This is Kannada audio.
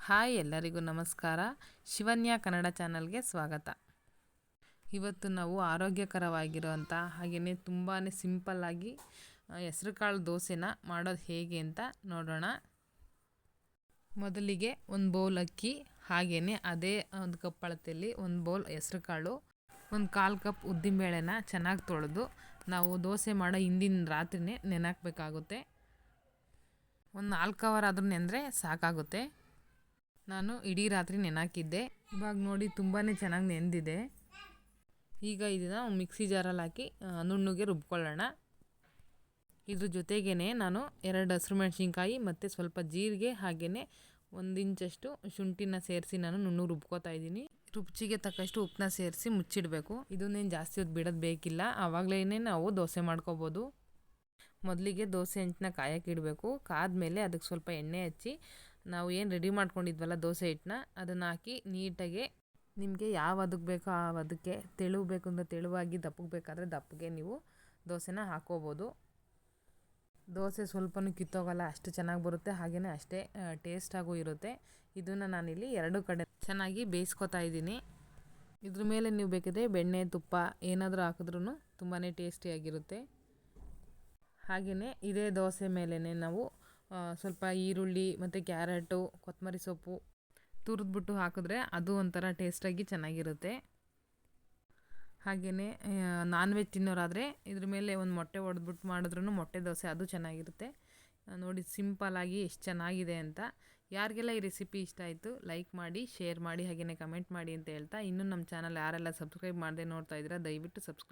ಹಾಯ್ ಎಲ್ಲರಿಗೂ ನಮಸ್ಕಾರ. ಶಿವನ್ಯ ಕನ್ನಡ ಚಾನಲ್ಗೆ ಸ್ವಾಗತ. ಇವತ್ತು ನಾವು ಆರೋಗ್ಯಕರವಾಗಿರುವಂಥ ಹಾಗೆಯೇ ತುಂಬಾ ಸಿಂಪಲ್ಲಾಗಿ ಹೆಸರುಕಾಳು ದೋಸೆನ ಮಾಡೋದು ಹೇಗೆ ಅಂತ ನೋಡೋಣ. ಮೊದಲಿಗೆ ಒಂದು ಬೌಲ್ ಅಕ್ಕಿ, ಹಾಗೆಯೇ ಅದೇ ಒಂದು ಕಪ್ ಅಳತೆಯಲ್ಲಿ ಒಂದು ಬೌಲ್ ಹೆಸರುಕಾಳು, ಒಂದು 1/4 ಕಪ್ ಉದ್ದಿನಬೇಳೆನ ಚೆನ್ನಾಗಿ ತೊಳೆದು ನಾವು ದೋಸೆ ಮಾಡೋ ಹಿಂದಿನ ರಾತ್ರಿನೇ ನೆನೆಹಾಕಬೇಕಾಗುತ್ತೆ. ಒಂದು 4 ಅವರ್ ಆದರೂ ನೆನೆದ್ರೆ ಸಾಕಾಗುತ್ತೆ. ನಾನು ಇಡೀ ರಾತ್ರಿ ನೆನೆಹಾಕಿದ್ದೆ. ಇವಾಗ ನೋಡಿ ತುಂಬಾ ಚೆನ್ನಾಗಿ ನೆಂದಿದೆ. ಈಗ ಇದನ್ನು ಮಿಕ್ಸಿ ಜಾರಲ್ಲಿ ಹಾಕಿ ನುಣ್ಣಗೆ ರುಬ್ಕೊಳ್ಳೋಣ. ಇದ್ರ ಜೊತೆಗೇ ನಾನು 2 ಹಸಿರು ಮೆಣಸಿನ್ಕಾಯಿ ಮತ್ತು ಸ್ವಲ್ಪ ಜೀರಿಗೆ ಹಾಗೆಯೇ 1 ಇಂಚಷ್ಟು ಶುಂಠಿನ ಸೇರಿಸಿ ನಾನು ನುಣ್ಣಗೆ ರುಬ್ಕೋತಾ ಇದ್ದೀನಿ. ರುಚಿಗೆ ತಕ್ಕಷ್ಟು ಉಪ್ಪನ್ನ ಸೇರಿಸಿ ಮುಚ್ಚಿಡಬೇಕು. ಇದನ್ನೇನು ಜಾಸ್ತಿ ಹೊತ್ತು ಬಿಡೋದು ಬೇಕಿಲ್ಲ, ಆವಾಗಲೇ ನಾವು ದೋಸೆ ಮಾಡ್ಕೋಬೋದು. ಮೊದಲಿಗೆ ದೋಸೆ ಹಂಚನ್ನ ಕಾಯಕ್ಕೆ ಇಡಬೇಕು. ಕಾದ್ಮೇಲೆ ಅದಕ್ಕೆ ಸ್ವಲ್ಪ ಎಣ್ಣೆ ಹಚ್ಚಿ ನಾವು ಏನು ರೆಡಿ ಮಾಡ್ಕೊಂಡಿದ್ವಲ್ಲ ದೋಸೆ ಹಿಟ್ಟನ್ನ ಅದನ್ನು ಹಾಕಿ ನೀಟಾಗಿ ನಿಮಗೆ ಯಾವ ಅದಕ್ಕೆ ಬೇಕೋ ಆ ಅದಕ್ಕೆ ತೆಳು ಬೇಕು ಅಂದರೆ ತೆಳುವಾಗಿ, ದಪ್ಪಗೆ ಬೇಕಾದರೆ ದಪ್ಪಗೆ ನೀವು ದೋಸೆನ ಹಾಕ್ಕೋಬೋದು. ದೋಸೆ ಸ್ವಲ್ಪನೂ ಕಿತ್ತೋಗಲ್ಲ, ಅಷ್ಟು ಚೆನ್ನಾಗಿ ಬರುತ್ತೆ, ಹಾಗೆಯೇ ಅಷ್ಟೇ ಟೇಸ್ಟಾಗೂ ಇರುತ್ತೆ. ಇದನ್ನು ನಾನಿಲ್ಲಿ 2 ಕಡೆ ಚೆನ್ನಾಗಿ ಬೇಯಿಸ್ಕೊತಾ ಇದ್ದೀನಿ. ಇದ್ರ ಮೇಲೆ ನೀವು ಬೇಕಿದ್ರೆ ಬೆಣ್ಣೆ ತುಪ್ಪ ಏನಾದರೂ ಹಾಕಿದ್ರೂ ತುಂಬಾ ಟೇಸ್ಟಿಯಾಗಿರುತ್ತೆ. ಹಾಗೆಯೇ ಇದೇ ದೋಸೆ ಮೇಲೇ ನಾವು ಸ್ವಲ್ಪ ಈರುಳ್ಳಿ ಮತ್ತು ಕ್ಯಾರೆಟು, ಕೊತ್ತಂಬರಿ ಸೊಪ್ಪು ತುರಿದ್ಬಿಟ್ಟು ಹಾಕಿದ್ರೆ ಅದು ಒಂಥರ ಟೇಸ್ಟಾಗಿ ಚೆನ್ನಾಗಿರುತ್ತೆ. ಹಾಗೆಯೇ ನಾನ್ ವೆಜ್ ತಿನ್ನೋರಾದರೆ ಇದ್ರ ಮೇಲೆ ಒಂದು ಮೊಟ್ಟೆ ಒಡೆದ್ಬಿಟ್ಟು ಮಾಡಿದ್ರೂ ಮೊಟ್ಟೆ ದೋಸೆ ಅದು ಚೆನ್ನಾಗಿರುತ್ತೆ. ನೋಡಿ ಸಿಂಪಲ್ಲಾಗಿ ಎಷ್ಟು ಚೆನ್ನಾಗಿದೆ ಅಂತ. ಯಾರಿಗೆಲ್ಲ ಈ ರೆಸಿಪಿ ಇಷ್ಟ ಆಯಿತು ಲೈಕ್ ಮಾಡಿ, ಶೇರ್ ಮಾಡಿ, ಹಾಗೆಯೇ ಕಮೆಂಟ್ ಮಾಡಿ ಅಂತ ಹೇಳ್ತಾ, ಇನ್ನೂ ನಮ್ಮ ಚಾನಲ್ ಯಾರೆಲ್ಲ ಸಬ್ಸ್ಕ್ರೈಬ್ ಮಾಡದೆ ನೋಡ್ತಾ ಇದ್ದೀರಾ ದಯವಿಟ್ಟು ಸಬ್ಸ್ಕ್ರೈಬ್